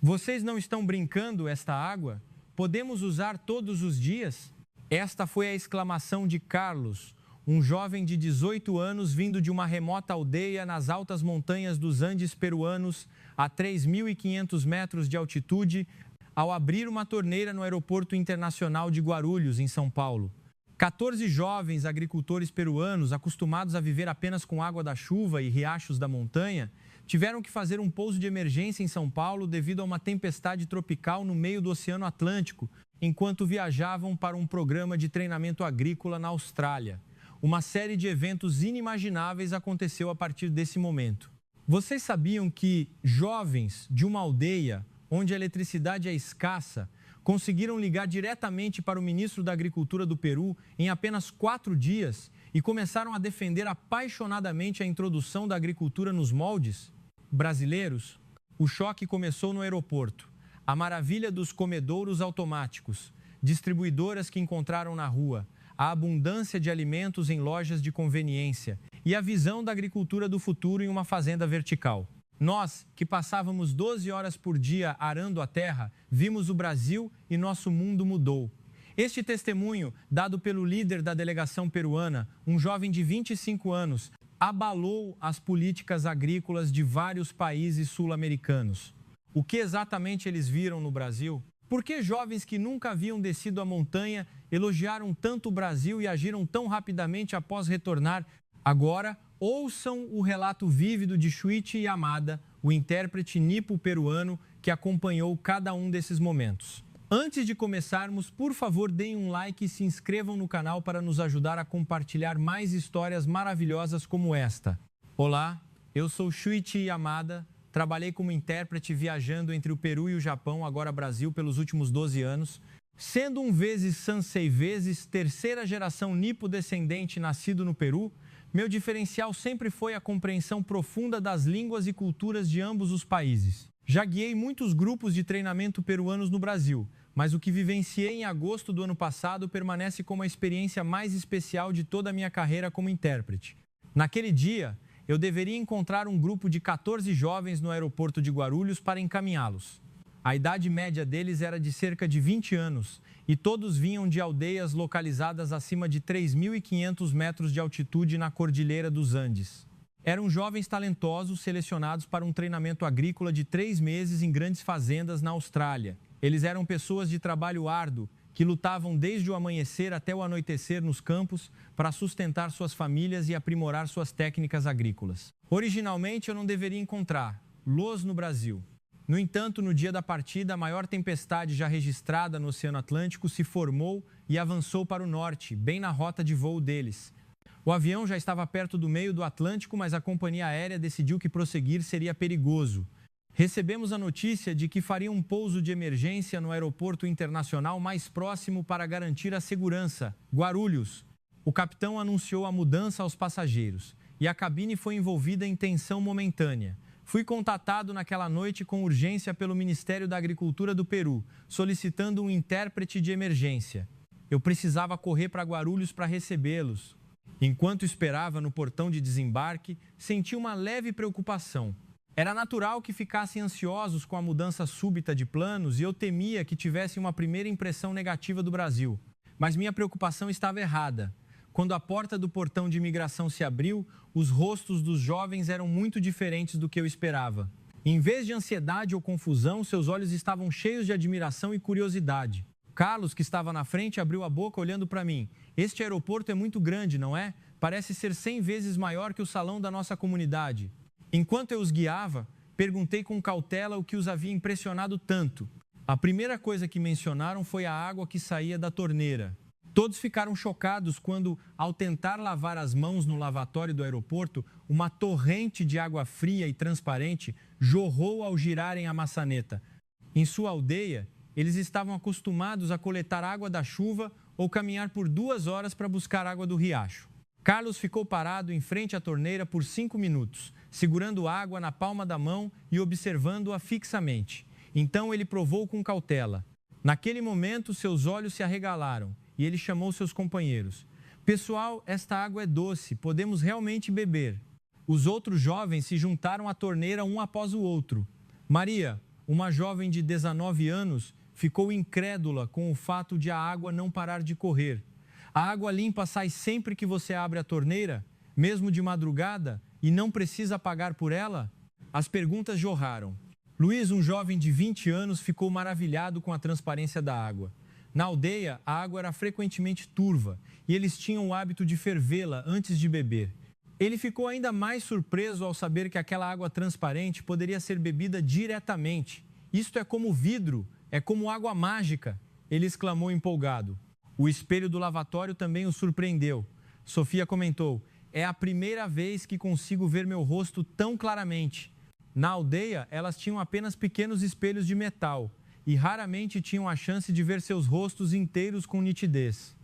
Vocês não estão brincando esta água? Podemos usar todos os dias? Esta foi a exclamação de Carlos, um jovem de 18 anos vindo de uma remota aldeia nas altas montanhas dos Andes peruanos, a 3.500 metros de altitude, ao abrir uma torneira no Aeroporto Internacional de Guarulhos, em São Paulo. 14 jovens agricultores peruanos, acostumados a viver apenas com água da chuva e riachos da montanha, tiveram que fazer um pouso de emergência em São Paulo devido a uma tempestade tropical no meio do Oceano Atlântico, enquanto viajavam para um programa de treinamento agrícola na Austrália. Uma série de eventos inimagináveis aconteceu a partir desse momento. Vocês sabiam que jovens de uma aldeia onde a eletricidade é escassa conseguiram ligar diretamente para o ministro da Agricultura do Peru em apenas 4 dias e começaram a defender apaixonadamente a introdução da agricultura nos moldes? Brasileiros, o choque começou no aeroporto. A maravilha dos comedouros automáticos, distribuidoras que encontraram na rua, a abundância de alimentos em lojas de conveniência e a visão da agricultura do futuro em uma fazenda vertical. Nós, que passávamos 12 horas por dia arando a terra, vimos o Brasil e nosso mundo mudou. Este testemunho, dado pelo líder da delegação peruana, um jovem de 25 anos, abalou as políticas agrícolas de vários países sul-americanos. O que exatamente eles viram no Brasil? Por que jovens que nunca haviam descido a montanha elogiaram tanto o Brasil e agiram tão rapidamente após retornar? Agora, ouçam o relato vívido de Shuichi Yamada, o intérprete nipo-peruano que acompanhou cada um desses momentos. Antes de começarmos, por favor, deem um like e se inscrevam no canal para nos ajudar a compartilhar mais histórias maravilhosas como esta. Olá, eu sou Shuichi Yamada, trabalhei como intérprete viajando entre o Peru e o Japão, agora Brasil, pelos últimos 12 anos. Sendo um vezes Sansei vezes terceira geração nipo-descendente nascido no Peru, meu diferencial sempre foi a compreensão profunda das línguas e culturas de ambos os países. Já guiei muitos grupos de treinamento peruanos no Brasil, mas o que vivenciei em agosto do ano passado permanece como a experiência mais especial de toda a minha carreira como intérprete. Naquele dia, eu deveria encontrar um grupo de 14 jovens no aeroporto de Guarulhos para encaminhá-los. A idade média deles era de cerca de 20 anos e todos vinham de aldeias localizadas acima de 3.500 metros de altitude na Cordilheira dos Andes. Eram jovens talentosos selecionados para um treinamento agrícola de 3 meses em grandes fazendas na Austrália. Eles eram pessoas de trabalho árduo que lutavam desde o amanhecer até o anoitecer nos campos para sustentar suas famílias e aprimorar suas técnicas agrícolas. Originalmente, eu não deveria encontrá-los no Brasil. No entanto, no dia da partida, a maior tempestade já registrada no Oceano Atlântico se formou e avançou para o norte, bem na rota de voo deles. O avião já estava perto do meio do Atlântico, mas a companhia aérea decidiu que prosseguir seria perigoso. Recebemos a notícia de que faria um pouso de emergência no aeroporto internacional mais próximo para garantir a segurança, Guarulhos. O capitão anunciou a mudança aos passageiros e a cabine foi envolvida em tensão momentânea. Fui contatado naquela noite com urgência pelo Ministério da Agricultura do Peru, solicitando um intérprete de emergência. Eu precisava correr para Guarulhos para recebê-los. Enquanto esperava no portão de desembarque, senti uma leve preocupação. Era natural que ficassem ansiosos com a mudança súbita de planos e eu temia que tivessem uma primeira impressão negativa do Brasil. Mas minha preocupação estava errada. Quando a porta do portão de imigração se abriu, os rostos dos jovens eram muito diferentes do que eu esperava. Em vez de ansiedade ou confusão, seus olhos estavam cheios de admiração e curiosidade. Carlos, que estava na frente, abriu a boca olhando para mim. Este aeroporto é muito grande, não é? Parece ser 100 vezes maior que o salão da nossa comunidade. Enquanto eu os guiava, perguntei com cautela o que os havia impressionado tanto. A primeira coisa que mencionaram foi a água que saía da torneira. Todos ficaram chocados quando, ao tentar lavar as mãos no lavatório do aeroporto, uma torrente de água fria e transparente jorrou ao girarem a maçaneta. Em sua aldeia, eles estavam acostumados a coletar água da chuva ou caminhar por 2 horas para buscar água do riacho. Carlos ficou parado em frente à torneira por 5 minutos, segurando água na palma da mão e observando-a fixamente. Então ele provou com cautela. Naquele momento, seus olhos se arregalaram e ele chamou seus companheiros. Pessoal, esta água é doce, podemos realmente beber. Os outros jovens se juntaram à torneira um após o outro. Maria, uma jovem de 19 anos ficou incrédula com o fato de a água não parar de correr. A água limpa sai sempre que você abre a torneira, mesmo de madrugada, e não precisa pagar por ela? As perguntas jorraram. Luiz, um jovem de 20 anos, ficou maravilhado com a transparência da água. Na aldeia, a água era frequentemente turva e eles tinham o hábito de fervê-la antes de beber. Ele ficou ainda mais surpreso ao saber que aquela água transparente poderia ser bebida diretamente. Isto é como vidro, é como água mágica, ele exclamou empolgado. O espelho do lavatório também o surpreendeu. Sofia comentou: é a primeira vez que consigo ver meu rosto tão claramente. Na aldeia, elas tinham apenas pequenos espelhos de metal e raramente tinham a chance de ver seus rostos inteiros com nitidez.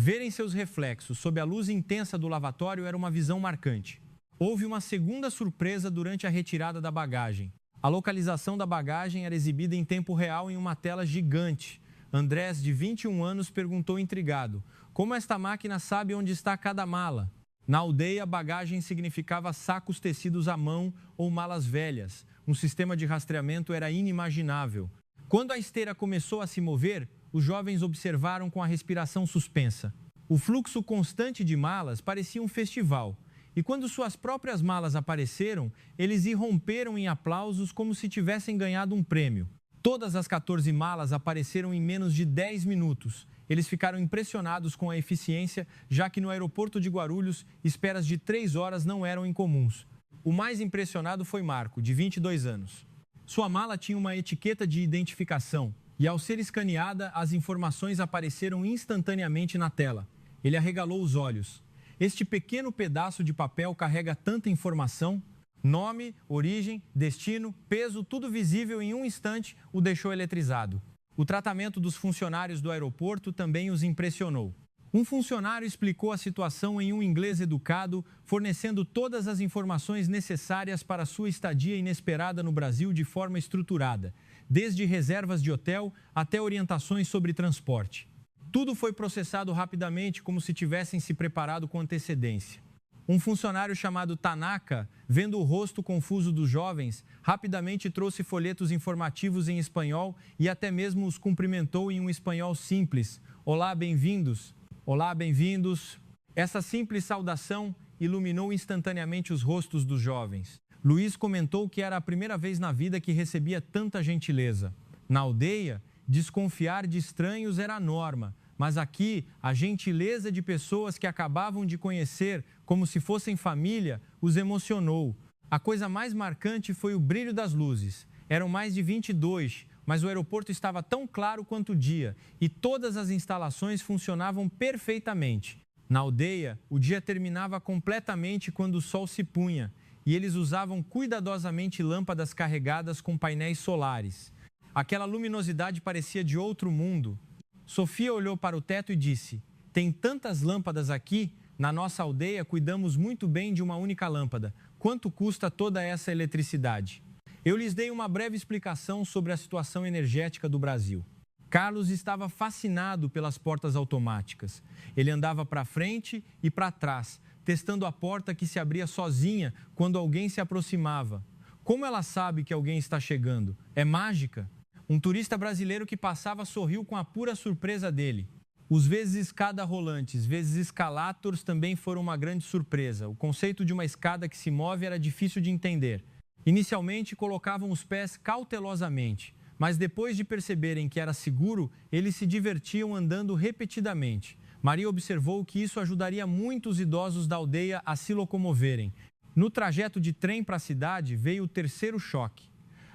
Verem seus reflexos sob a luz intensa do lavatório era uma visão marcante. Houve uma segunda surpresa durante a retirada da bagagem. A localização da bagagem era exibida em tempo real em uma tela gigante. Andrés, de 21 anos, perguntou intrigado: como esta máquina sabe onde está cada mala? Na aldeia, bagagem significava sacos tecidos à mão ou malas velhas. Um sistema de rastreamento era inimaginável. Quando a esteira começou a se mover, os jovens observaram com a respiração suspensa. O fluxo constante de malas parecia um festival. E quando suas próprias malas apareceram, eles irromperam em aplausos como se tivessem ganhado um prêmio. Todas as 14 malas apareceram em menos de 10 minutos. Eles ficaram impressionados com a eficiência, já que no aeroporto de Guarulhos, esperas de 3 horas não eram incomuns. O mais impressionado foi Marco, de 22 anos. Sua mala tinha uma etiqueta de identificação e, ao ser escaneada, as informações apareceram instantaneamente na tela. Ele arregalou os olhos. Este pequeno pedaço de papel carrega tanta informação. Nome, origem, destino, peso, tudo visível em um instante, o deixou eletrizado. O tratamento dos funcionários do aeroporto também os impressionou. Um funcionário explicou a situação em um inglês educado, fornecendo todas as informações necessárias para sua estadia inesperada no Brasil de forma estruturada, desde reservas de hotel até orientações sobre transporte. Tudo foi processado rapidamente, como se tivessem se preparado com antecedência. Um funcionário chamado Tanaka, vendo o rosto confuso dos jovens, rapidamente trouxe folhetos informativos em espanhol e até mesmo os cumprimentou em um espanhol simples. Olá, bem-vindos. Olá, bem-vindos. Essa simples saudação iluminou instantaneamente os rostos dos jovens. Luiz comentou que era a primeira vez na vida que recebia tanta gentileza. Na aldeia, desconfiar de estranhos era a norma, mas aqui, a gentileza de pessoas que acabavam de conhecer, como se fossem família, os emocionou. A coisa mais marcante foi o brilho das luzes. Eram mais de 22, mas o aeroporto estava tão claro quanto o dia e todas as instalações funcionavam perfeitamente. Na aldeia, o dia terminava completamente quando o sol se punha e eles usavam cuidadosamente lâmpadas carregadas com painéis solares. Aquela luminosidade parecia de outro mundo. Sofia olhou para o teto e disse: tem tantas lâmpadas aqui, na nossa aldeia cuidamos muito bem de uma única lâmpada. Quanto custa toda essa eletricidade? Eu lhes dei uma breve explicação sobre a situação energética do Brasil. Carlos estava fascinado pelas portas automáticas. Ele andava para frente e para trás, testando a porta que se abria sozinha quando alguém se aproximava. Como ela sabe que alguém está chegando? É mágica? Um turista brasileiro que passava sorriu com a pura surpresa dele. Os vezes escada rolantes, vezes escalators também foram uma grande surpresa. O conceito de uma escada que se move era difícil de entender. Inicialmente, colocavam os pés cautelosamente, mas depois de perceberem que era seguro, eles se divertiam andando repetidamente. Maria observou que isso ajudaria muito os idosos da aldeia a se locomoverem. No trajeto de trem para a cidade, veio o terceiro choque.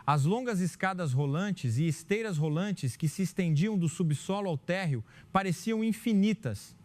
As longas escadas rolantes e esteiras rolantes que se estendiam do subsolo ao térreo pareciam infinitas.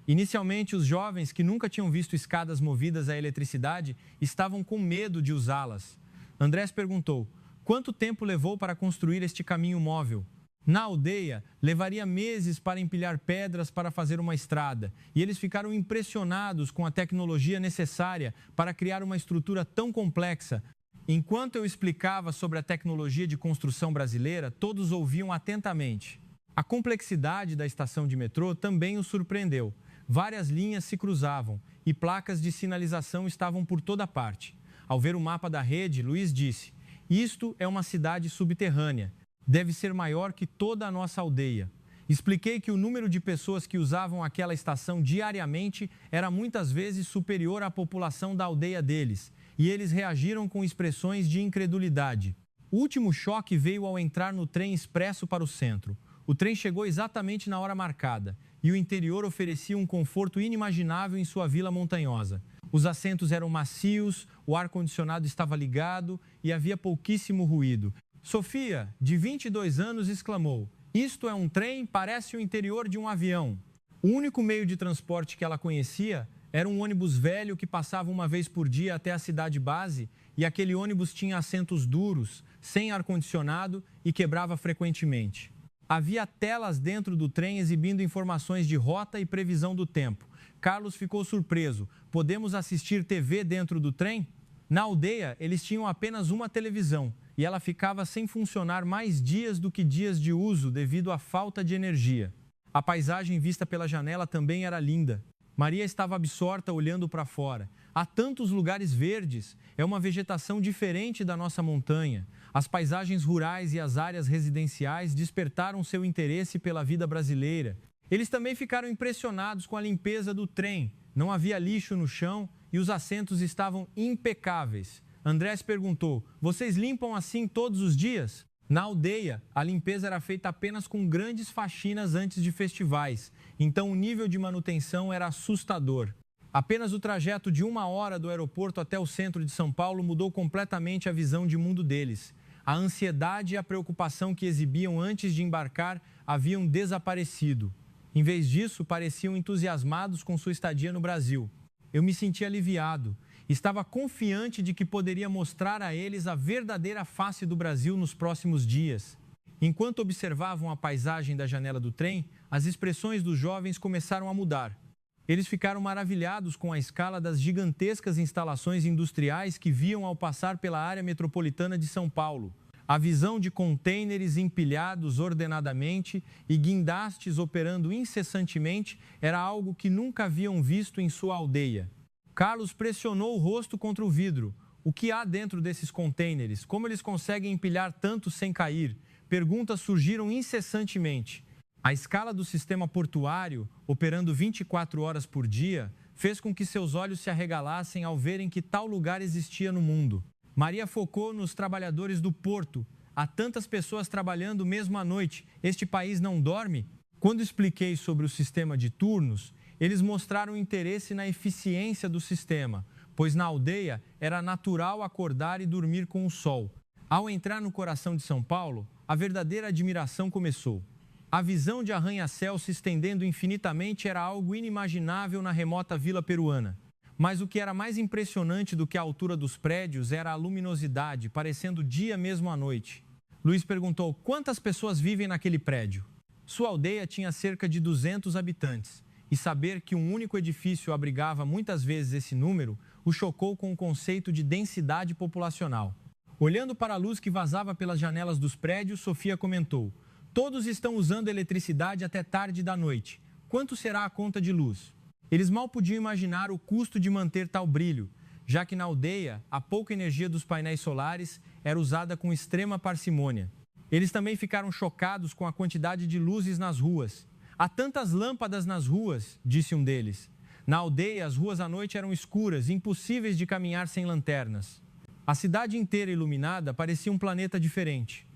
Inicialmente, os jovens, que nunca tinham visto escadas movidas à eletricidade, estavam com medo de usá-las. Andrés perguntou: quanto tempo levou para construir este caminho móvel? Na aldeia, levaria meses para empilhar pedras para fazer uma estrada, e eles ficaram impressionados com a tecnologia necessária para criar uma estrutura tão complexa. Enquanto eu explicava sobre a tecnologia de construção brasileira, todos ouviam atentamente. A complexidade da estação de metrô também os surpreendeu. Várias linhas se cruzavam e placas de sinalização estavam por toda parte. Ao ver o mapa da rede, Luiz disse: Isto é uma cidade subterrânea. Deve ser maior que toda a nossa aldeia. Expliquei que o número de pessoas que usavam aquela estação diariamente era muitas vezes superior à população da aldeia deles, e eles reagiram com expressões de incredulidade. O último choque veio ao entrar no trem expresso para o centro. O trem chegou exatamente na hora marcada, e o interior oferecia um conforto inimaginável em sua vila montanhosa. Os assentos eram macios, o ar-condicionado estava ligado e havia pouquíssimo ruído. Sofia, de 22 anos, exclamou: "Isto é um trem, parece o interior de um avião." O único meio de transporte que ela conhecia era um ônibus velho que passava uma vez por dia até a cidade base, e aquele ônibus tinha assentos duros, sem ar-condicionado e quebrava frequentemente. Havia telas dentro do trem exibindo informações de rota e previsão do tempo. Carlos ficou surpreso. "Podemos assistir TV dentro do trem?" Na aldeia, eles tinham apenas uma televisão e ela ficava sem funcionar mais dias do que dias de uso devido à falta de energia. A paisagem vista pela janela também era linda. Maria estava absorta olhando para fora. Há tantos lugares verdes, é uma vegetação diferente da nossa montanha. As paisagens rurais e as áreas residenciais despertaram seu interesse pela vida brasileira. Eles também ficaram impressionados com a limpeza do trem. Não havia lixo no chão e os assentos estavam impecáveis. Andrés perguntou: "Vocês limpam assim todos os dias?" Na aldeia, a limpeza era feita apenas com grandes faxinas antes de festivais, então o nível de manutenção era assustador. Apenas o trajeto de 1 hora do aeroporto até o centro de São Paulo mudou completamente a visão de mundo deles. A ansiedade e a preocupação que exibiam antes de embarcar haviam desaparecido. Em vez disso, pareciam entusiasmados com sua estadia no Brasil. Eu me senti aliviado. Estava confiante de que poderia mostrar a eles a verdadeira face do Brasil nos próximos dias. Enquanto observavam a paisagem da janela do trem, as expressões dos jovens começaram a mudar. Eles ficaram maravilhados com a escala das gigantescas instalações industriais que viam ao passar pela área metropolitana de São Paulo. A visão de contêineres empilhados ordenadamente e guindastes operando incessantemente era algo que nunca haviam visto em sua aldeia. Carlos pressionou o rosto contra o vidro. O que há dentro desses contêineres? Como eles conseguem empilhar tanto sem cair? Perguntas surgiram incessantemente. A escala do sistema portuário, operando 24 horas por dia, fez com que seus olhos se arregalassem ao verem que tal lugar existia no mundo. Maria focou nos trabalhadores do porto. Há tantas pessoas trabalhando mesmo à noite. Este país não dorme? Quando expliquei sobre o sistema de turnos, eles mostraram interesse na eficiência do sistema, pois na aldeia era natural acordar e dormir com o sol. Ao entrar no coração de São Paulo, a verdadeira admiração começou. A visão de arranha-céu se estendendo infinitamente era algo inimaginável na remota vila peruana. Mas o que era mais impressionante do que a altura dos prédios era a luminosidade, parecendo dia mesmo à noite. Luiz perguntou: "Quantas pessoas vivem naquele prédio?" Sua aldeia tinha cerca de 200 habitantes, e saber que um único edifício abrigava muitas vezes esse número o chocou com o conceito de densidade populacional. Olhando para a luz que vazava pelas janelas dos prédios, Sofia comentou: "Todos estão usando eletricidade até tarde da noite. Quanto será a conta de luz?" Eles mal podiam imaginar o custo de manter tal brilho, já que na aldeia a pouca energia dos painéis solares era usada com extrema parcimônia. Eles também ficaram chocados com a quantidade de luzes nas ruas. "Há tantas lâmpadas nas ruas", disse um deles. Na aldeia, as ruas à noite eram escuras, impossíveis de caminhar sem lanternas. A cidade inteira iluminada parecia um planeta diferente.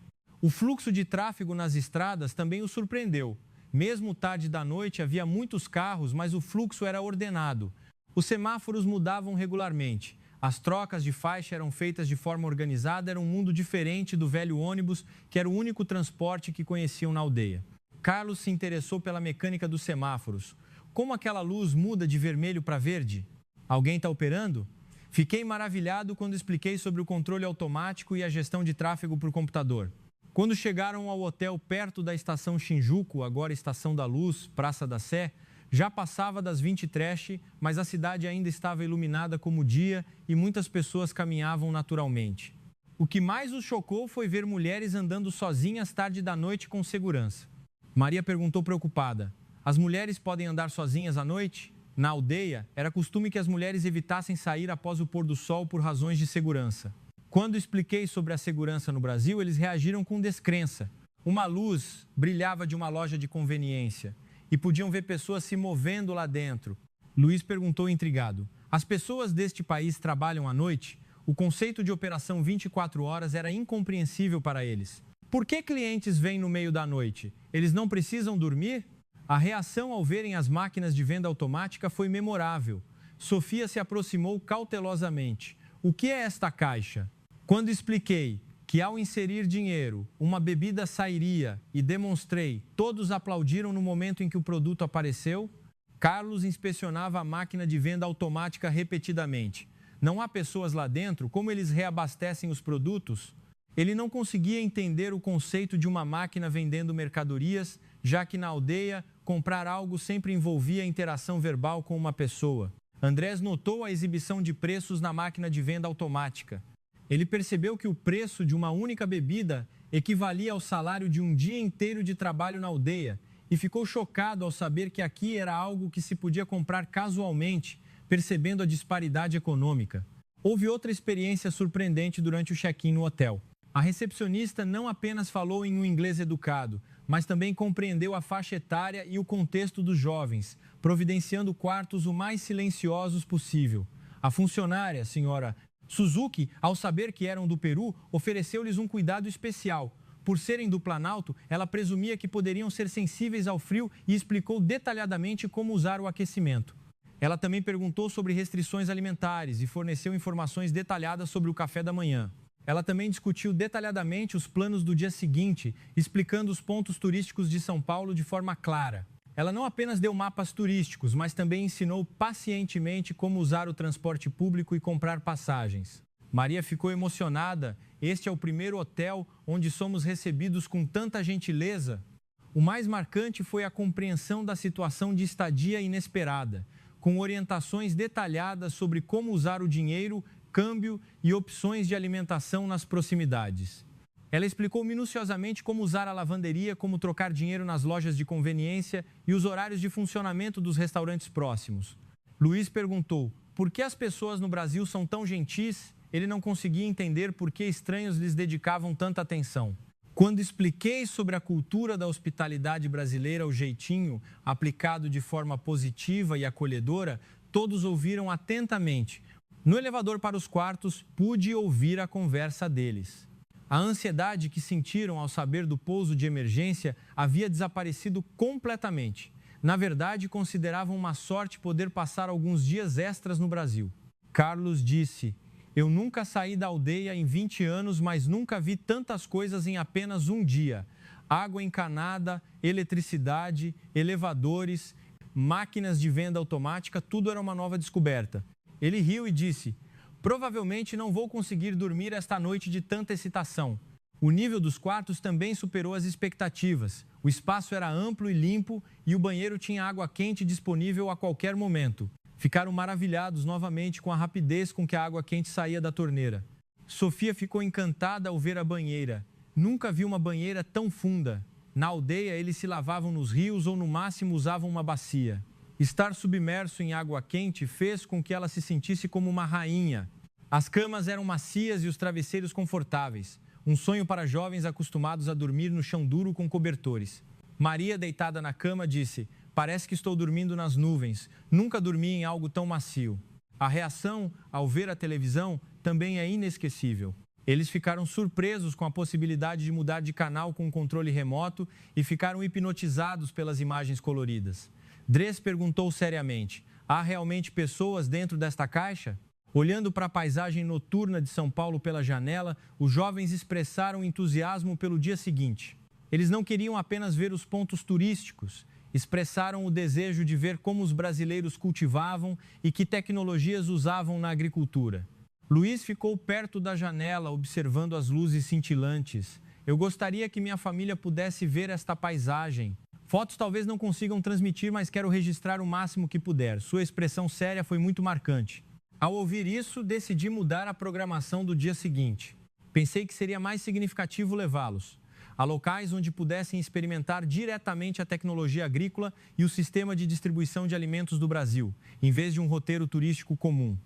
O fluxo de tráfego nas estradas também o surpreendeu. Mesmo tarde da noite, havia muitos carros, mas o fluxo era ordenado. Os semáforos mudavam regularmente. As trocas de faixa eram feitas de forma organizada, era um mundo diferente do velho ônibus, que era o único transporte que conheciam na aldeia. Carlos se interessou pela mecânica dos semáforos. Como aquela luz muda de vermelho para verde? Alguém está operando? Fiquei maravilhado quando expliquei sobre o controle automático e a gestão de tráfego por computador. Quando chegaram ao hotel perto da estação Shinjuku, agora Estação da Luz, Praça da Sé, já passava das 20h, mas a cidade ainda estava iluminada como dia e muitas pessoas caminhavam naturalmente. O que mais os chocou foi ver mulheres andando sozinhas tarde da noite com segurança. Maria perguntou preocupada: "As mulheres podem andar sozinhas à noite?" Na aldeia, era costume que as mulheres evitassem sair após o pôr do sol por razões de segurança. Quando expliquei sobre a segurança no Brasil, eles reagiram com descrença. Uma luz brilhava de uma loja de conveniência e podiam ver pessoas se movendo lá dentro. Luiz perguntou intrigado: as pessoas deste país trabalham à noite? O conceito de operação 24 horas era incompreensível para eles. Por que clientes vêm no meio da noite? Eles não precisam dormir? A reação ao verem as máquinas de venda automática foi memorável. Sofia se aproximou cautelosamente. O que é esta caixa? Quando expliquei que ao inserir dinheiro, uma bebida sairia e demonstrei, todos aplaudiram no momento em que o produto apareceu. Carlos inspecionava a máquina de venda automática repetidamente. Não há pessoas lá dentro? Como eles reabastecem os produtos? Ele não conseguia entender o conceito de uma máquina vendendo mercadorias, já que na aldeia, comprar algo sempre envolvia interação verbal com uma pessoa. Andrés notou a exibição de preços na máquina de venda automática. Ele percebeu que o preço de uma única bebida equivalia ao salário de um dia inteiro de trabalho na aldeia e ficou chocado ao saber que aqui era algo que se podia comprar casualmente, percebendo a disparidade econômica. Houve outra experiência surpreendente durante o check-in no hotel. A recepcionista não apenas falou em um inglês educado, mas também compreendeu a faixa etária e o contexto dos jovens, providenciando quartos o mais silenciosos possível. A funcionária, senhora Suzuki, ao saber que eram do Peru, ofereceu-lhes um cuidado especial. Por serem do Planalto, ela presumia que poderiam ser sensíveis ao frio e explicou detalhadamente como usar o aquecimento. Ela também perguntou sobre restrições alimentares e forneceu informações detalhadas sobre o café da manhã. Ela também discutiu detalhadamente os planos do dia seguinte, explicando os pontos turísticos de São Paulo de forma clara. Ela não apenas deu mapas turísticos, mas também ensinou pacientemente como usar o transporte público e comprar passagens. Maria ficou emocionada. Este é o primeiro hotel onde somos recebidos com tanta gentileza. O mais marcante foi a compreensão da situação de estadia inesperada, com orientações detalhadas sobre como usar o dinheiro, câmbio e opções de alimentação nas proximidades. Ela explicou minuciosamente como usar a lavanderia, como trocar dinheiro nas lojas de conveniência e os horários de funcionamento dos restaurantes próximos. Luiz perguntou por que as pessoas no Brasil são tão gentis. Ele não conseguia entender por que estranhos lhes dedicavam tanta atenção. Quando expliquei sobre a cultura da hospitalidade brasileira, o jeitinho, aplicado de forma positiva e acolhedora, todos ouviram atentamente. No elevador para os quartos, pude ouvir a conversa deles. A ansiedade que sentiram ao saber do pouso de emergência havia desaparecido completamente. Na verdade, consideravam uma sorte poder passar alguns dias extras no Brasil. Carlos disse: eu nunca saí da aldeia em 20 anos, mas nunca vi tantas coisas em apenas um dia. Água encanada, eletricidade, elevadores, máquinas de venda automática, tudo era uma nova descoberta. Ele riu e disse: provavelmente não vou conseguir dormir esta noite de tanta excitação. O nível dos quartos também superou as expectativas. O espaço era amplo e limpo e o banheiro tinha água quente disponível a qualquer momento. Ficaram maravilhados novamente com a rapidez com que a água quente saía da torneira. Sofia ficou encantada ao ver a banheira. Nunca vi uma banheira tão funda. Na aldeia, eles se lavavam nos rios ou, no máximo, usavam uma bacia. Estar submerso em água quente fez com que ela se sentisse como uma rainha. As camas eram macias e os travesseiros confortáveis. Um sonho para jovens acostumados a dormir no chão duro com cobertores. Maria, deitada na cama, disse: parece que estou dormindo nas nuvens. Nunca dormi em algo tão macio. A reação ao ver a televisão também é inesquecível. Eles ficaram surpresos com a possibilidade de mudar de canal com um controle remoto e ficaram hipnotizados pelas imagens coloridas. Dres perguntou seriamente: há realmente pessoas dentro desta caixa? Olhando para a paisagem noturna de São Paulo pela janela, os jovens expressaram entusiasmo pelo dia seguinte. Eles não queriam apenas ver os pontos turísticos, expressaram o desejo de ver como os brasileiros cultivavam e que tecnologias usavam na agricultura. Luiz ficou perto da janela, observando as luzes cintilantes. Eu gostaria que minha família pudesse ver esta paisagem. Fotos talvez não consigam transmitir, mas quero registrar o máximo que puder. Sua expressão séria foi muito marcante. Ao ouvir isso, decidi mudar a programação do dia seguinte. Pensei que seria mais significativo levá-los a locais onde pudessem experimentar diretamente a tecnologia agrícola e o sistema de distribuição de alimentos do Brasil, em vez de um roteiro turístico comum.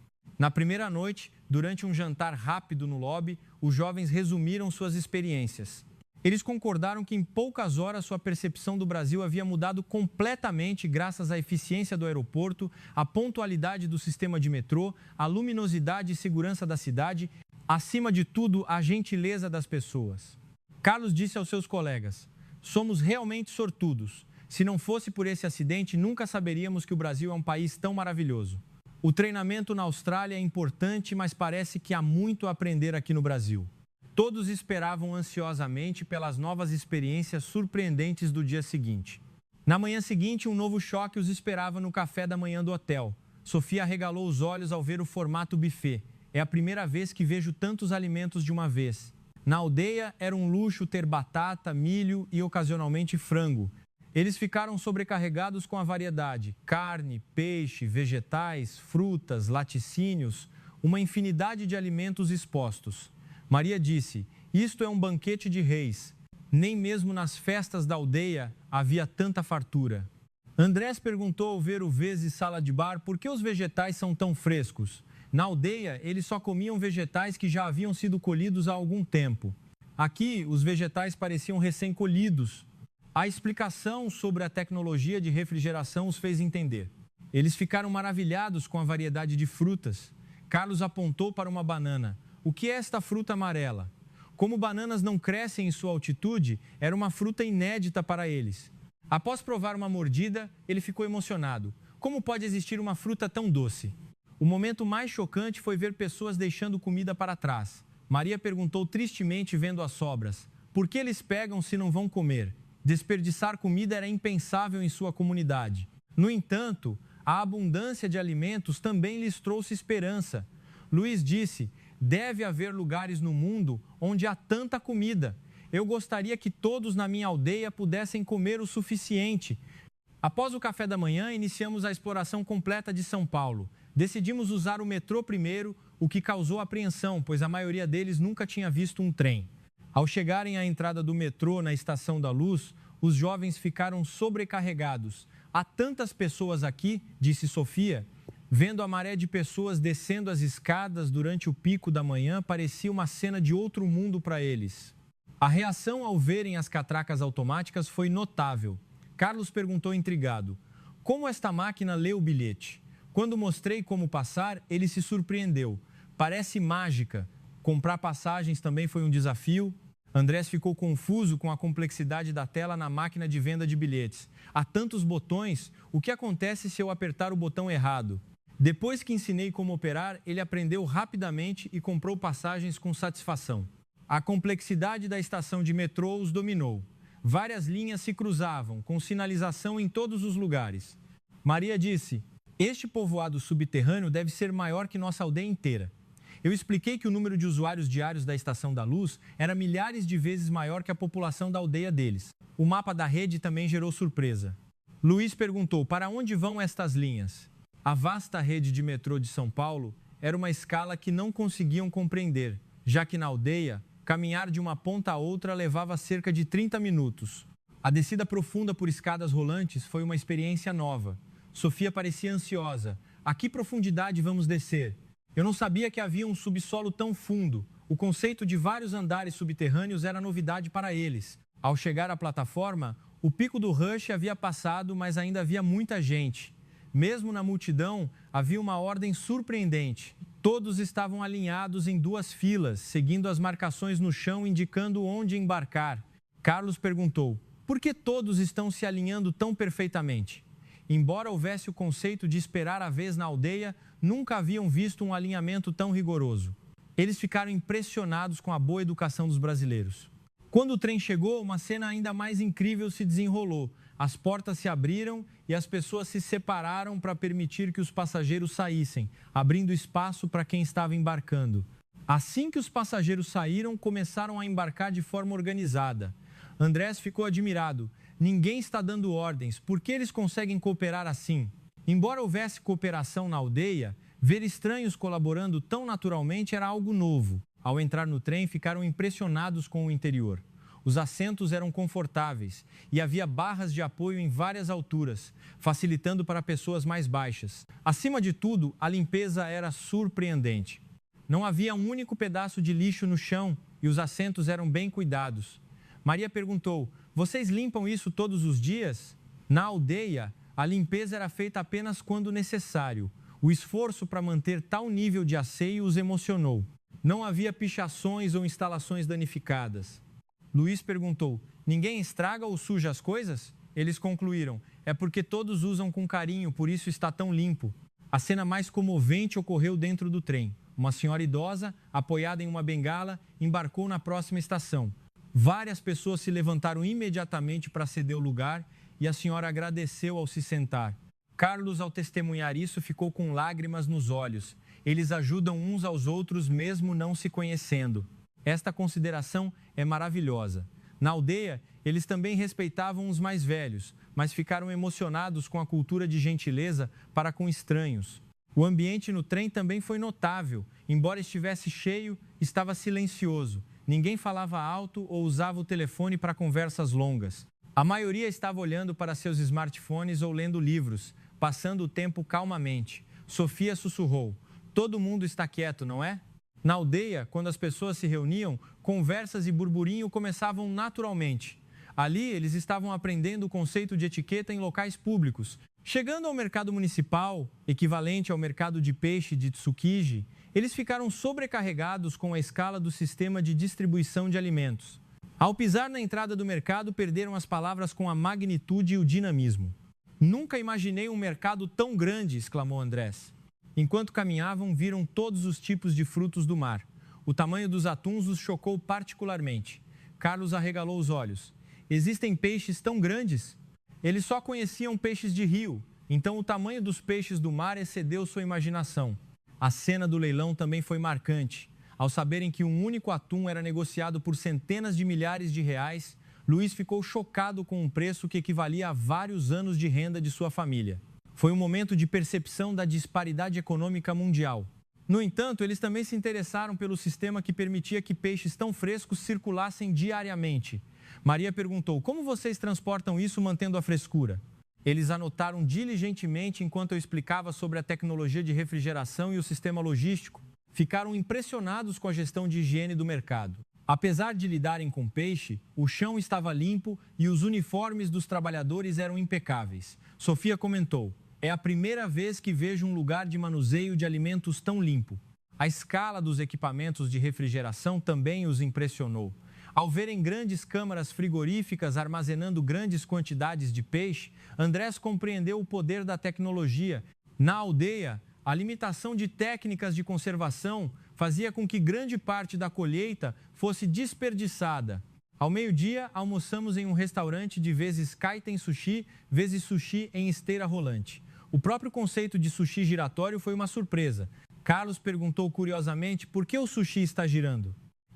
Na primeira noite, durante um jantar rápido no lobby, os jovens resumiram suas experiências. Eles concordaram que em poucas horas sua percepção do Brasil havia mudado completamente graças à eficiência do aeroporto, à pontualidade do sistema de metrô, à luminosidade e segurança da cidade, acima de tudo, à gentileza das pessoas. Carlos disse aos seus colegas: "Somos realmente sortudos. Se não fosse por esse acidente, nunca saberíamos que o Brasil é um país tão maravilhoso. O treinamento na Austrália é importante, mas parece que há muito a aprender aqui no Brasil." Todos esperavam ansiosamente pelas novas experiências surpreendentes do dia seguinte. Na manhã seguinte, um novo choque os esperava no café da manhã do hotel. Sofia arregalou os olhos ao ver o formato buffet. "É a primeira vez que vejo tantos alimentos de uma vez." Na aldeia, era um luxo ter batata, milho e, ocasionalmente, frango. Eles ficaram sobrecarregados com a variedade: carne, peixe, vegetais, frutas, laticínios, uma infinidade de alimentos expostos. Maria disse: "Isto é um banquete de reis. Nem mesmo nas festas da aldeia havia tanta fartura." Andrés perguntou ao ver o vezes sala de bar por que os vegetais são tão frescos. Na aldeia, eles só comiam vegetais que já haviam sido colhidos há algum tempo. Aqui, os vegetais pareciam recém-colhidos. A explicação sobre a tecnologia de refrigeração os fez entender. Eles ficaram maravilhados com a variedade de frutas. Carlos apontou para uma banana. "O que é esta fruta amarela?" Como bananas não crescem em sua altitude, era uma fruta inédita para eles. Após provar uma mordida, ele ficou emocionado. Como pode existir uma fruta tão doce? O momento mais chocante foi ver pessoas deixando comida para trás. Maria perguntou tristemente vendo as sobras: "Por que eles pegam se não vão comer?" Desperdiçar comida era impensável em sua comunidade. No entanto, a abundância de alimentos também lhes trouxe esperança. Luiz disse: "Deve haver lugares no mundo onde há tanta comida. Eu gostaria que todos na minha aldeia pudessem comer o suficiente." Após o café da manhã, iniciamos a exploração completa de São Paulo. Decidimos usar o metrô primeiro, o que causou apreensão, pois a maioria deles nunca tinha visto um trem. Ao chegarem à entrada do metrô na Estação da Luz, os jovens ficaram sobrecarregados. "Há tantas pessoas aqui", disse Sofia. Vendo a maré de pessoas descendo as escadas durante o pico da manhã, parecia uma cena de outro mundo para eles. A reação ao verem as catracas automáticas foi notável. Carlos perguntou intrigado: "Como esta máquina lê o bilhete?" Quando mostrei como passar, ele se surpreendeu. "Parece mágica." Comprar passagens também foi um desafio. Andrés ficou confuso com a complexidade da tela na máquina de venda de bilhetes. "Há tantos botões, o que acontece se eu apertar o botão errado?" Depois que ensinei como operar, ele aprendeu rapidamente e comprou passagens com satisfação. A complexidade da estação de metrô os dominou. Várias linhas se cruzavam, com sinalização em todos os lugares. Maria disse: "Este povoado subterrâneo deve ser maior que nossa aldeia inteira." Eu expliquei que o número de usuários diários da Estação da Luz era milhares de vezes maior que a população da aldeia deles. O mapa da rede também gerou surpresa. Luiz perguntou: "Para onde vão estas linhas?" A vasta rede de metrô de São Paulo era uma escala que não conseguiam compreender, já que na aldeia, caminhar de uma ponta a outra levava cerca de 30 minutos. A descida profunda por escadas rolantes foi uma experiência nova. Sofia parecia ansiosa. "A que profundidade vamos descer?" Eu não sabia que havia um subsolo tão fundo. O conceito de vários andares subterrâneos era novidade para eles. Ao chegar à plataforma, o pico do Rush havia passado, mas ainda havia muita gente. Mesmo na multidão, havia uma ordem surpreendente. Todos estavam alinhados em 2 filas, seguindo as marcações no chão indicando onde embarcar. Carlos perguntou: "Por que todos estão se alinhando tão perfeitamente?" Embora houvesse o conceito de esperar a vez na aldeia, nunca haviam visto um alinhamento tão rigoroso. Eles ficaram impressionados com a boa educação dos brasileiros. Quando o trem chegou, uma cena ainda mais incrível se desenrolou. As portas se abriram e as pessoas se separaram para permitir que os passageiros saíssem, abrindo espaço para quem estava embarcando. Assim que os passageiros saíram, começaram a embarcar de forma organizada. Andrés ficou admirado. Ninguém está dando ordens. Por que eles conseguem cooperar assim? Embora houvesse cooperação na aldeia, ver estranhos colaborando tão naturalmente era algo novo. Ao entrar no trem, ficaram impressionados com o interior. Os assentos eram confortáveis e havia barras de apoio em várias alturas, facilitando para pessoas mais baixas. Acima de tudo, a limpeza era surpreendente. Não havia um único pedaço de lixo no chão e os assentos eram bem cuidados. Maria perguntou: "Vocês limpam isso todos os dias?" Na aldeia, a limpeza era feita apenas quando necessário. O esforço para manter tal nível de asseio os emocionou. Não havia pichações ou instalações danificadas. Luiz perguntou: "Ninguém estraga ou suja as coisas?" Eles concluíram: "É porque todos usam com carinho, por isso está tão limpo." A cena mais comovente ocorreu dentro do trem. Uma senhora idosa, apoiada em uma bengala, embarcou na próxima estação. Várias pessoas se levantaram imediatamente para ceder o lugar e a senhora agradeceu ao se sentar. Carlos, ao testemunhar isso, ficou com lágrimas nos olhos. Eles ajudam uns aos outros mesmo não se conhecendo. Esta consideração é maravilhosa. Na aldeia, eles também respeitavam os mais velhos, mas ficaram emocionados com a cultura de gentileza para com estranhos. O ambiente no trem também foi notável. Embora estivesse cheio, estava silencioso. Ninguém falava alto ou usava o telefone para conversas longas. A maioria estava olhando para seus smartphones ou lendo livros, passando o tempo calmamente. Sofia sussurrou: "Todo mundo está quieto, não é?" Na aldeia, quando as pessoas se reuniam, conversas e burburinho começavam naturalmente. Ali, eles estavam aprendendo o conceito de etiqueta em locais públicos. Chegando ao mercado municipal, equivalente ao mercado de peixe de Tsukiji, eles ficaram sobrecarregados com a escala do sistema de distribuição de alimentos. Ao pisar na entrada do mercado, perderam as palavras com a magnitude e o dinamismo. "Nunca imaginei um mercado tão grande", exclamou Andrés. Enquanto caminhavam, viram todos os tipos de frutos do mar. O tamanho dos atuns os chocou particularmente. Carlos arregalou os olhos. "Existem peixes tão grandes?" Eles só conheciam peixes de rio, então o tamanho dos peixes do mar excedeu sua imaginação. A cena do leilão também foi marcante. Ao saberem que um único atum era negociado por centenas de milhares de reais, Luiz ficou chocado com um preço que equivalia a vários anos de renda de sua família. Foi um momento de percepção da disparidade econômica mundial. No entanto, eles também se interessaram pelo sistema que permitia que peixes tão frescos circulassem diariamente. Maria perguntou: "Como vocês transportam isso mantendo a frescura?" Eles anotaram diligentemente enquanto eu explicava sobre a tecnologia de refrigeração e o sistema logístico. Ficaram impressionados com a gestão de higiene do mercado. Apesar de lidarem com peixe, o chão estava limpo e os uniformes dos trabalhadores eram impecáveis. Sofia comentou: "É a primeira vez que vejo um lugar de manuseio de alimentos tão limpo." A escala dos equipamentos de refrigeração também os impressionou. Ao verem grandes câmaras frigoríficas armazenando grandes quantidades de peixe, Andrés compreendeu o poder da tecnologia. Na aldeia, a limitação de técnicas de conservação fazia com que grande parte da colheita fosse desperdiçada. Ao meio-dia, almoçamos em um restaurante de vezes kaiten sushi, vezes sushi em esteira rolante. O próprio conceito de sushi giratório foi uma surpresa. Carlos perguntou curiosamente por que o sushi está girando.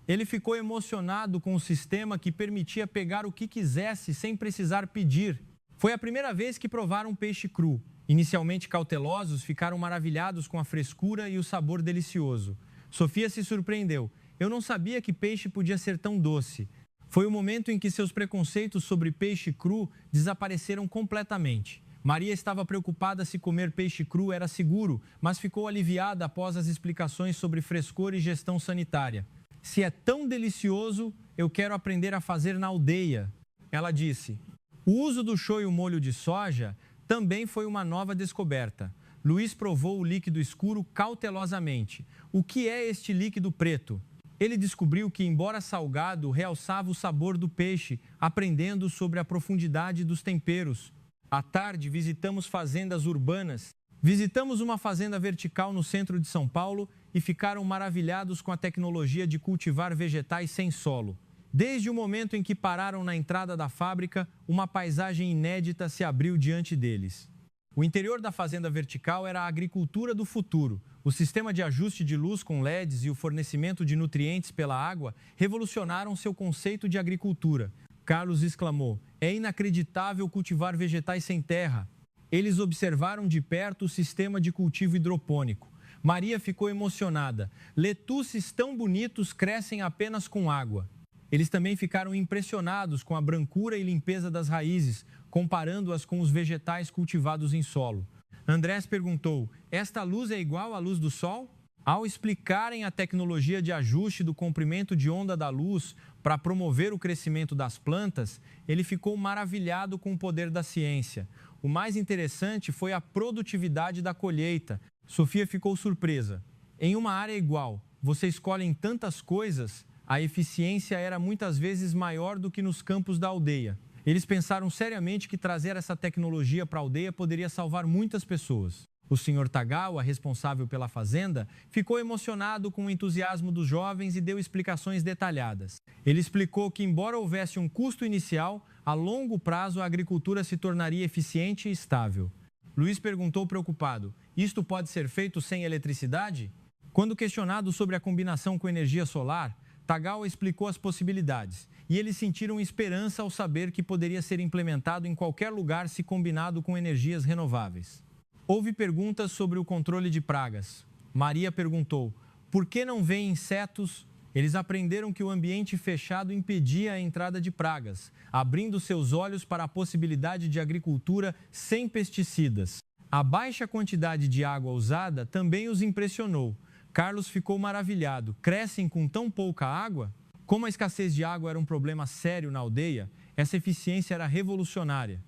Ele ficou emocionado com o sistema que permitia pegar o que quisesse sem precisar pedir. Foi a primeira vez que provaram peixe cru. Inicialmente cautelosos, ficaram maravilhados com a frescura e o sabor delicioso. Sofia se surpreendeu. "Eu não sabia que peixe podia ser tão doce." Foi o momento em que seus preconceitos sobre peixe cru desapareceram completamente. Maria estava preocupada se comer peixe cru era seguro, mas ficou aliviada após as explicações sobre frescor e gestão sanitária. "Se é tão delicioso, eu quero aprender a fazer na aldeia", ela disse. O uso do shoyu molho de soja também foi uma nova descoberta. Luiz provou o líquido escuro cautelosamente. "O que é este líquido preto?" Ele descobriu que, embora salgado, realçava o sabor do peixe, aprendendo sobre a profundidade dos temperos. À tarde, visitamos fazendas urbanas. Visitamos uma fazenda vertical no centro de São Paulo e ficaram maravilhados com a tecnologia de cultivar vegetais sem solo. Desde o momento em que pararam na entrada da fábrica, uma paisagem inédita se abriu diante deles. O interior da fazenda vertical era a agricultura do futuro. O sistema de ajuste de luz com LEDs e o fornecimento de nutrientes pela água revolucionaram seu conceito de agricultura. Carlos exclamou: "É inacreditável cultivar vegetais sem terra." Eles observaram de perto o sistema de cultivo hidropônico. Maria ficou emocionada. "Letuces tão bonitos crescem apenas com água." Eles também ficaram impressionados com a brancura e limpeza das raízes, comparando-as com os vegetais cultivados em solo. Andrés perguntou: esta luz é igual à luz do sol? Ao explicarem a tecnologia de ajuste do comprimento de onda da luz para promover o crescimento das plantas, ele ficou maravilhado com o poder da ciência. O mais interessante foi a produtividade da colheita. Sofia ficou surpresa. Em uma área igual, você escolhe tantas coisas, a eficiência era muitas vezes maior do que nos campos da aldeia. Eles pensaram seriamente que trazer essa tecnologia para a aldeia poderia salvar muitas pessoas. O Sr. Tagawa, responsável pela fazenda, ficou emocionado com o entusiasmo dos jovens e deu explicações detalhadas. Ele explicou que, embora houvesse um custo inicial, a longo prazo a agricultura se tornaria eficiente e estável. Luiz perguntou preocupado: isto pode ser feito sem eletricidade? Quando questionado sobre a combinação com energia solar, Tagawa explicou as possibilidades, e eles sentiram esperança ao saber que poderia ser implementado em qualquer lugar se combinado com energias renováveis. Houve perguntas sobre o controle de pragas. Maria perguntou: por que não vêem insetos? Eles aprenderam que o ambiente fechado impedia a entrada de pragas, abrindo seus olhos para a possibilidade de agricultura sem pesticidas. A baixa quantidade de água usada também os impressionou. Carlos ficou maravilhado. Crescem com tão pouca água? Como a escassez de água era um problema sério na aldeia, essa eficiência era revolucionária.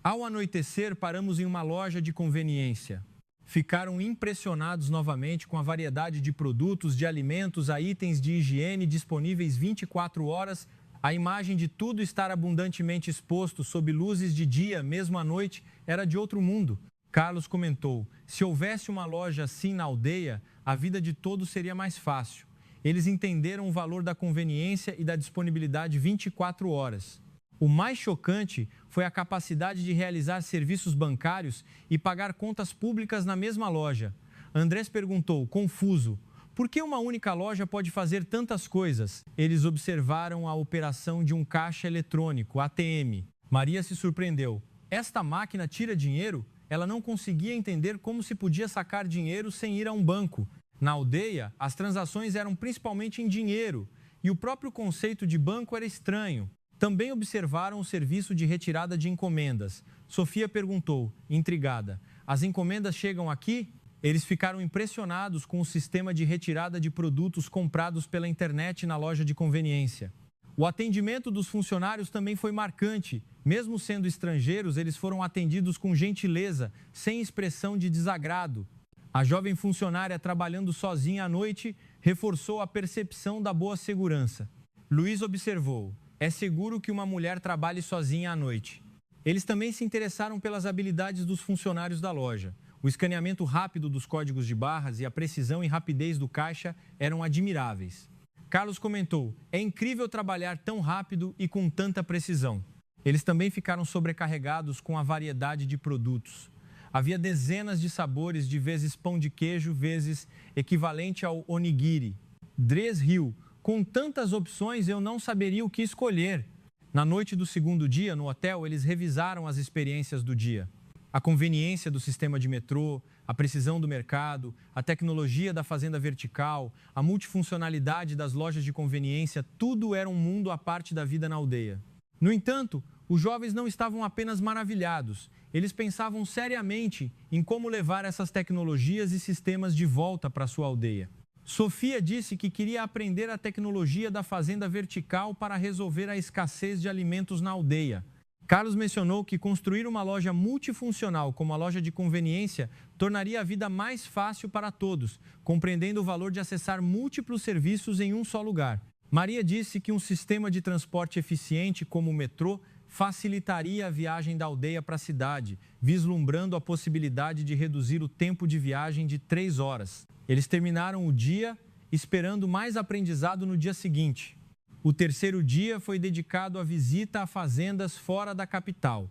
Ao anoitecer, paramos em uma loja de conveniência. Ficaram impressionados novamente com a variedade de produtos, de alimentos a itens de higiene disponíveis 24 horas, a imagem de tudo estar abundantemente exposto sob luzes de dia, mesmo à noite, era de outro mundo. Carlos comentou: se houvesse uma loja assim na aldeia, a vida de todos seria mais fácil. Eles entenderam o valor da conveniência e da disponibilidade 24 horas. O mais chocante foi a capacidade de realizar serviços bancários e pagar contas públicas na mesma loja. Andrés perguntou, confuso: por que uma única loja pode fazer tantas coisas? Eles observaram a operação de um caixa eletrônico, ATM. Maria se surpreendeu. Esta máquina tira dinheiro? Ela não conseguia entender como se podia sacar dinheiro sem ir a um banco. Na aldeia, as transações eram principalmente em dinheiro e o próprio conceito de banco era estranho. Também observaram o serviço de retirada de encomendas. Sofia perguntou, intrigada: as encomendas chegam aqui? Eles ficaram impressionados com o sistema de retirada de produtos comprados pela internet na loja de conveniência. O atendimento dos funcionários também foi marcante. Mesmo sendo estrangeiros, eles foram atendidos com gentileza, sem expressão de desagrado. A jovem funcionária, trabalhando sozinha à noite, reforçou a percepção da boa segurança. Luiz observou: é seguro que uma mulher trabalhe sozinha à noite. Eles também se interessaram pelas habilidades dos funcionários da loja. O escaneamento rápido dos códigos de barras e a precisão e rapidez do caixa eram admiráveis. Carlos comentou: é incrível trabalhar tão rápido e com tanta precisão. Eles também ficaram sobrecarregados com a variedade de produtos. Havia dezenas de sabores, de vezes pão de queijo, vezes equivalente ao onigiri. Dres riu: com tantas opções eu não saberia o que escolher. Na noite do segundo dia, no hotel, eles revisaram as experiências do dia. A conveniência do sistema de metrô, a precisão do mercado, a tecnologia da fazenda vertical, a multifuncionalidade das lojas de conveniência, tudo era um mundo à parte da vida na aldeia. No entanto, os jovens não estavam apenas maravilhados, eles pensavam seriamente em como levar essas tecnologias e sistemas de volta para sua aldeia. Sofia disse que queria aprender a tecnologia da fazenda vertical para resolver a escassez de alimentos na aldeia. Carlos mencionou que construir uma loja multifuncional como a loja de conveniência tornaria a vida mais fácil para todos, compreendendo o valor de acessar múltiplos serviços em um só lugar. Maria disse que um sistema de transporte eficiente como o metrô facilitaria a viagem da aldeia para a cidade, vislumbrando a possibilidade de reduzir o tempo de viagem de 3 horas. Eles terminaram o dia esperando mais aprendizado no dia seguinte. O terceiro dia foi dedicado à visita a fazendas fora da capital.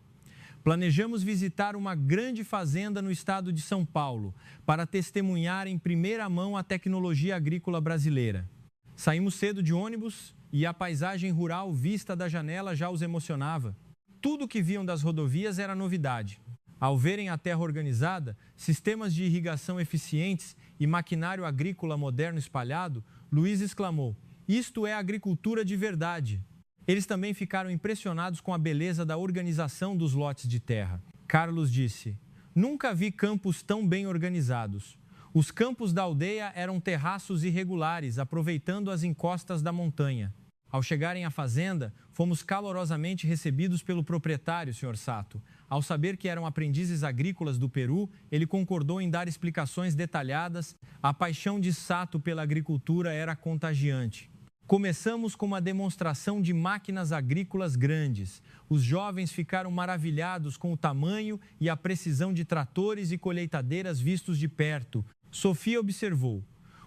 Planejamos visitar uma grande fazenda no estado de São Paulo para testemunhar em primeira mão a tecnologia agrícola brasileira. Saímos cedo de ônibus e a paisagem rural vista da janela já os emocionava. Tudo que viam das rodovias era novidade. Ao verem a terra organizada, sistemas de irrigação eficientes e maquinário agrícola moderno espalhado, Luiz exclamou: Isto é agricultura de verdade. Eles também ficaram impressionados com a beleza da organização dos lotes de terra. Carlos disse: nunca vi campos tão bem organizados. Os campos da aldeia eram terraços irregulares, aproveitando as encostas da montanha. Ao chegarem à fazenda, fomos calorosamente recebidos pelo proprietário, Sr. Sato. Ao saber que eram aprendizes agrícolas do Peru, ele concordou em dar explicações detalhadas. A paixão de Sato pela agricultura era contagiante. Começamos com uma demonstração de máquinas agrícolas grandes. Os jovens ficaram maravilhados com o tamanho e a precisão de tratores e colheitadeiras vistos de perto. Sofia observou: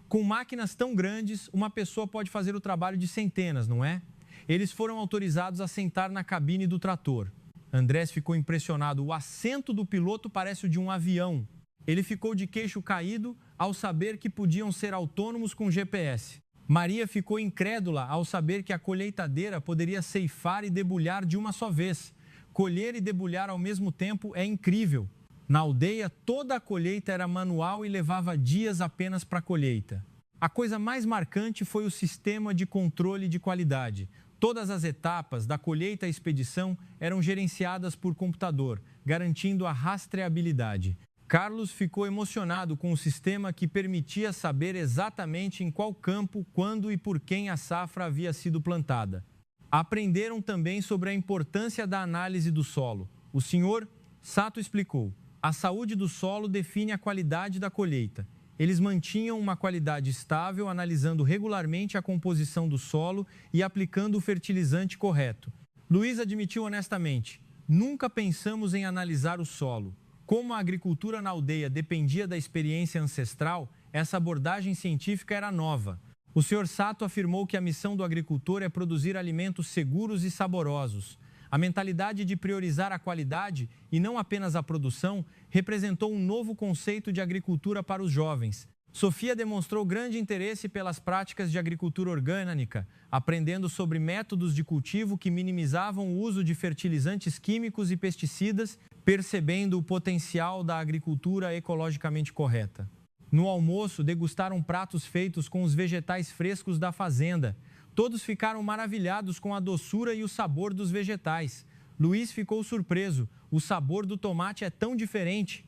com máquinas tão grandes, uma pessoa pode fazer o trabalho de centenas, não é? Eles foram autorizados a sentar na cabine do trator. Andrés ficou impressionado. O assento do piloto parece o de um avião. Ele ficou de queixo caído ao saber que podiam ser autônomos com GPS. Maria ficou incrédula ao saber que a colheitadeira poderia ceifar e debulhar de uma só vez. Colher e debulhar ao mesmo tempo é incrível. Na aldeia, toda a colheita era manual e levava dias apenas para a colheita. A coisa mais marcante foi o sistema de controle de qualidade. Todas as etapas, da colheita à expedição, eram gerenciadas por computador, garantindo a rastreabilidade. Carlos ficou emocionado com o sistema que permitia saber exatamente em qual campo, quando e por quem a safra havia sido plantada. Aprenderam também sobre a importância da análise do solo. O Sr. Sato explicou: a saúde do solo define a qualidade da colheita. Eles mantinham uma qualidade estável, analisando regularmente a composição do solo e aplicando o fertilizante correto. Luiz admitiu honestamente: nunca pensamos em analisar o solo. Como a agricultura na aldeia dependia da experiência ancestral, essa abordagem científica era nova. O Sr. Sato afirmou que a missão do agricultor é produzir alimentos seguros e saborosos. A mentalidade de priorizar a qualidade e não apenas a produção representou um novo conceito de agricultura para os jovens. Sofia demonstrou grande interesse pelas práticas de agricultura orgânica, aprendendo sobre métodos de cultivo que minimizavam o uso de fertilizantes químicos e pesticidas, percebendo o potencial da agricultura ecologicamente correta. No almoço, degustaram pratos feitos com os vegetais frescos da fazenda. Todos ficaram maravilhados com a doçura e o sabor dos vegetais. Luiz ficou surpreso. O sabor do tomate é tão diferente.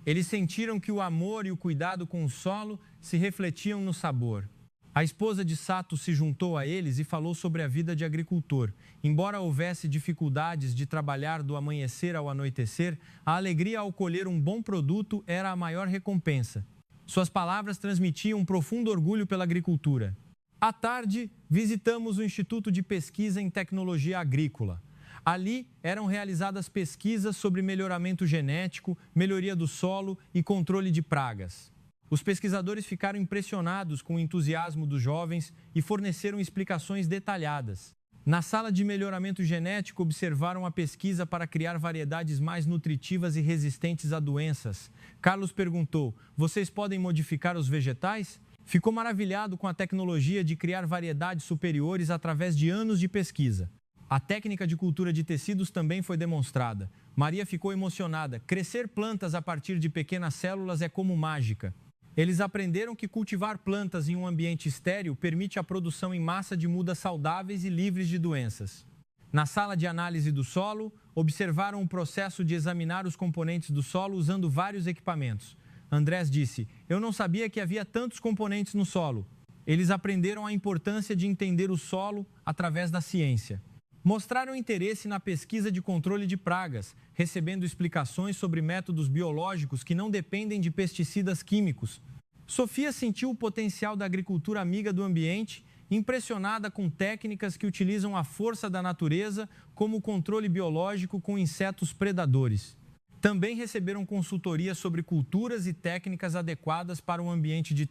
Eles sentiram que o amor e o cuidado com o solo se refletiam no sabor. A esposa de Sato se juntou a eles e falou sobre a vida de agricultor. Embora houvesse dificuldades de trabalhar do amanhecer ao anoitecer, a alegria ao colher um bom produto era a maior recompensa. Suas palavras transmitiam um profundo orgulho pela agricultura. À tarde, visitamos o Instituto de Pesquisa em Tecnologia Agrícola. Ali eram realizadas pesquisas sobre melhoramento genético, melhoria do solo e controle de pragas. Os pesquisadores ficaram impressionados com o entusiasmo dos jovens e forneceram explicações detalhadas. Na sala de melhoramento genético, observaram a pesquisa para criar variedades mais nutritivas e resistentes a doenças. Carlos perguntou: vocês podem modificar os vegetais? Ficou maravilhado com a tecnologia de criar variedades superiores através de anos de pesquisa. A técnica de cultura de tecidos também foi demonstrada. Maria ficou emocionada. Crescer plantas a partir de pequenas células é como mágica. Eles aprenderam que cultivar plantas em um ambiente estéril permite a produção em massa de mudas saudáveis e livres de doenças. Na sala de análise do solo, observaram o processo de examinar os componentes do solo usando vários equipamentos. Andrés disse: eu não sabia que havia tantos componentes no solo. Eles aprenderam a importância de entender o solo através da ciência. Mostraram interesse na pesquisa de controle de pragas, recebendo explicações sobre métodos biológicos que não dependem de pesticidas químicos. Sofia sentiu o potencial da agricultura amiga do ambiente, impressionada com técnicas que utilizam a força da natureza como o controle biológico com insetos predadores. Também receberam consultoria sobre culturas e técnicas adequadas para um ambiente de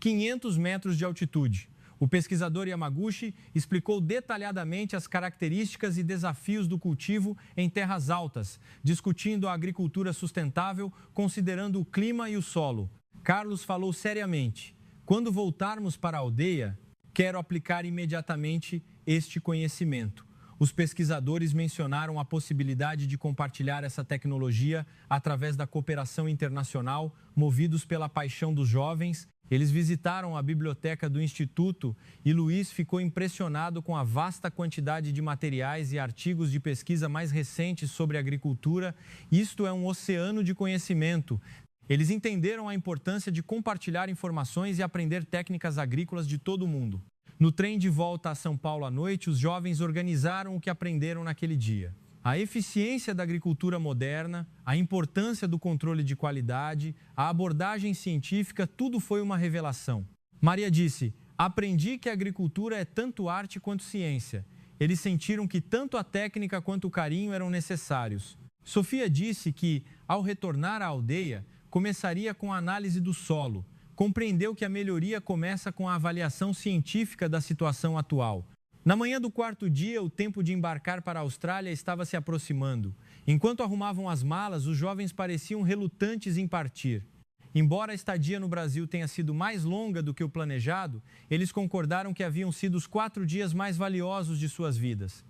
500 metros de altitude. O pesquisador Yamaguchi explicou detalhadamente as características e desafios do cultivo em terras altas, discutindo a agricultura sustentável, considerando o clima e o solo. Carlos falou seriamente: quando voltarmos para a aldeia, quero aplicar imediatamente este conhecimento. Os pesquisadores mencionaram a possibilidade de compartilhar essa tecnologia através da cooperação internacional, movidos pela paixão dos jovens. Eles visitaram a biblioteca do Instituto e Luiz ficou impressionado com a vasta quantidade de materiais e artigos de pesquisa mais recentes sobre agricultura. Isto é um oceano de conhecimento. Eles entenderam a importância de compartilhar informações e aprender técnicas agrícolas de todo o mundo. No trem de volta a São Paulo à noite, os jovens organizaram o que aprenderam naquele dia. A eficiência da agricultura moderna, a importância do controle de qualidade, a abordagem científica, tudo foi uma revelação. Maria disse: aprendi que a agricultura é tanto arte quanto ciência. Eles sentiram que tanto a técnica quanto o carinho eram necessários. Sofia disse que, ao retornar à aldeia, começaria com a análise do solo. Compreendeu que a melhoria começa com a avaliação científica da situação atual. Na manhã do quarto dia, o tempo de embarcar para a Austrália estava se aproximando. Enquanto arrumavam as malas, os jovens pareciam relutantes em partir. Embora a estadia no Brasil tenha sido mais longa do que o planejado, eles concordaram que haviam sido os 4 dias mais valiosos de suas vidas.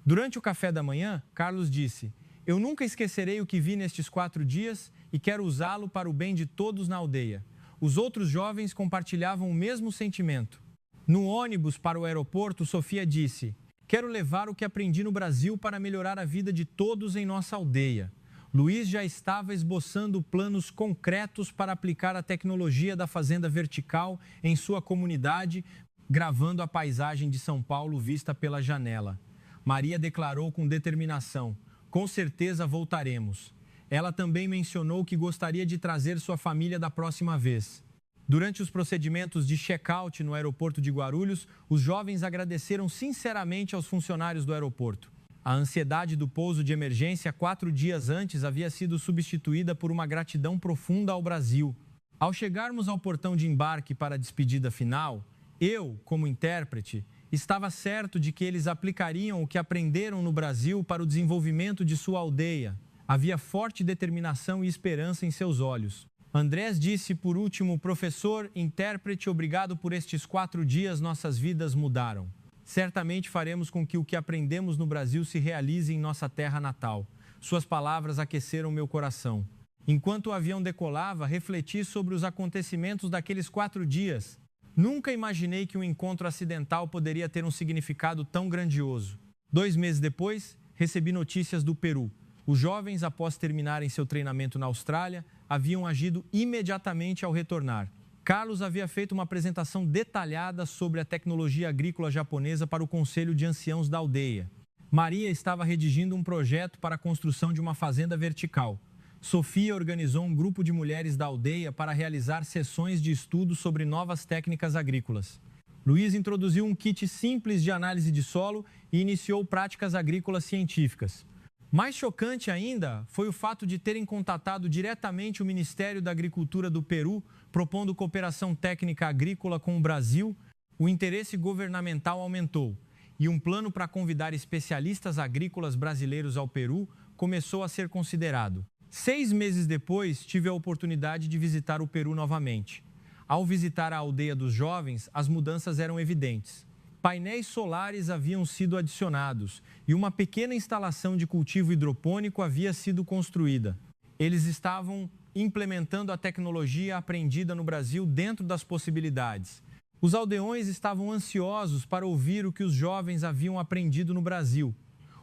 Durante o café da manhã, Carlos disse: eu nunca esquecerei o que vi nestes 4 dias e quero usá-lo para o bem de todos na aldeia. Os outros jovens compartilhavam o mesmo sentimento. No ônibus para o aeroporto, Sofia disse: quero levar o que aprendi no Brasil para melhorar a vida de todos em nossa aldeia. Luiz já estava esboçando planos concretos para aplicar a tecnologia da fazenda vertical em sua comunidade, gravando a paisagem de São Paulo vista pela janela. Maria declarou com determinação: com certeza voltaremos. Ela também mencionou que gostaria de trazer sua família da próxima vez. Durante os procedimentos de check-out no aeroporto de Guarulhos, os jovens agradeceram sinceramente aos funcionários do aeroporto. A ansiedade do pouso de emergência 4 dias antes havia sido substituída por uma gratidão profunda ao Brasil. Ao chegarmos ao portão de embarque para a despedida final, eu, como intérprete, estava certo de que eles aplicariam o que aprenderam no Brasil para o desenvolvimento de sua aldeia. Havia forte determinação e esperança em seus olhos. Andrés disse, por último: professor, intérprete, obrigado por estes 4 dias, nossas vidas mudaram. Certamente faremos com que o que aprendemos no Brasil se realize em nossa terra natal. Suas palavras aqueceram meu coração. Enquanto o avião decolava, refleti sobre os acontecimentos daqueles 4 dias. Nunca imaginei que um encontro acidental poderia ter um significado tão grandioso. 2 meses depois, recebi notícias do Peru. Os jovens, após terminarem seu treinamento na Austrália, haviam agido imediatamente ao retornar. Carlos havia feito uma apresentação detalhada sobre a tecnologia agrícola japonesa para o Conselho de Anciãos da aldeia. Maria estava redigindo um projeto para a construção de uma fazenda vertical. Sofia organizou um grupo de mulheres da aldeia para realizar sessões de estudo sobre novas técnicas agrícolas. Luiz introduziu um kit simples de análise de solo e iniciou práticas agrícolas científicas. Mais chocante ainda foi o fato de terem contatado diretamente o Ministério da Agricultura do Peru, propondo cooperação técnica agrícola com o Brasil. O interesse governamental aumentou e um plano para convidar especialistas agrícolas brasileiros ao Peru começou a ser considerado. 6 meses depois, tive a oportunidade de visitar o Peru novamente. Ao visitar a aldeia dos jovens, as mudanças eram evidentes. Painéis solares haviam sido adicionados e uma pequena instalação de cultivo hidropônico havia sido construída. Eles estavam implementando a tecnologia aprendida no Brasil dentro das possibilidades. Os aldeões estavam ansiosos para ouvir o que os jovens haviam aprendido no Brasil.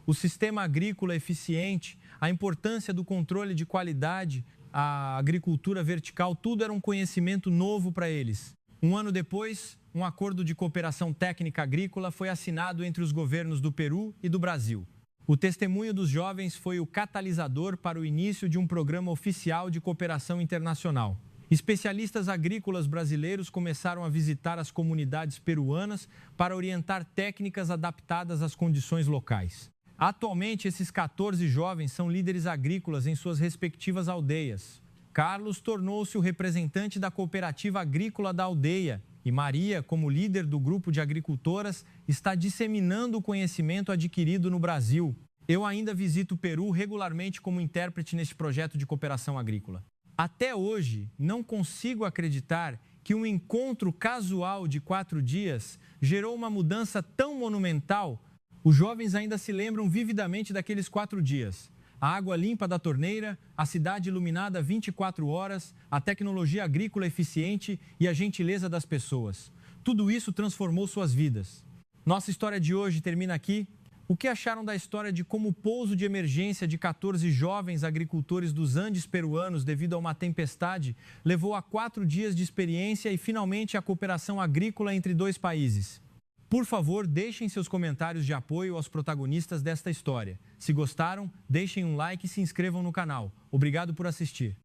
O sistema agrícola eficiente, a importância do controle de qualidade, a agricultura vertical, tudo era um conhecimento novo para eles. 1 ano depois, um acordo de cooperação técnica agrícola foi assinado entre os governos do Peru e do Brasil. O testemunho dos jovens foi o catalisador para o início de um programa oficial de cooperação internacional. Especialistas agrícolas brasileiros começaram a visitar as comunidades peruanas para orientar técnicas adaptadas às condições locais. Atualmente, esses 14 jovens são líderes agrícolas em suas respectivas aldeias. Carlos tornou-se o representante da cooperativa agrícola da aldeia e Maria, como líder do grupo de agricultoras, está disseminando o conhecimento adquirido no Brasil. Eu ainda visito o Peru regularmente como intérprete neste projeto de cooperação agrícola. Até hoje, não consigo acreditar que um encontro casual de 4 dias gerou uma mudança tão monumental Os jovens ainda se lembram vividamente daqueles 4 dias. A água limpa da torneira, a cidade iluminada 24 horas, a tecnologia agrícola eficiente e a gentileza das pessoas. Tudo isso transformou suas vidas. Nossa história de hoje termina aqui. O que acharam da história de como o pouso de emergência de 14 jovens agricultores dos Andes peruanos devido a uma tempestade levou a 4 dias de experiência e finalmente a cooperação agrícola entre 2 países? Por favor, deixem seus comentários de apoio aos protagonistas desta história. Se gostaram, deixem um like e se inscrevam no canal. Obrigado por assistir.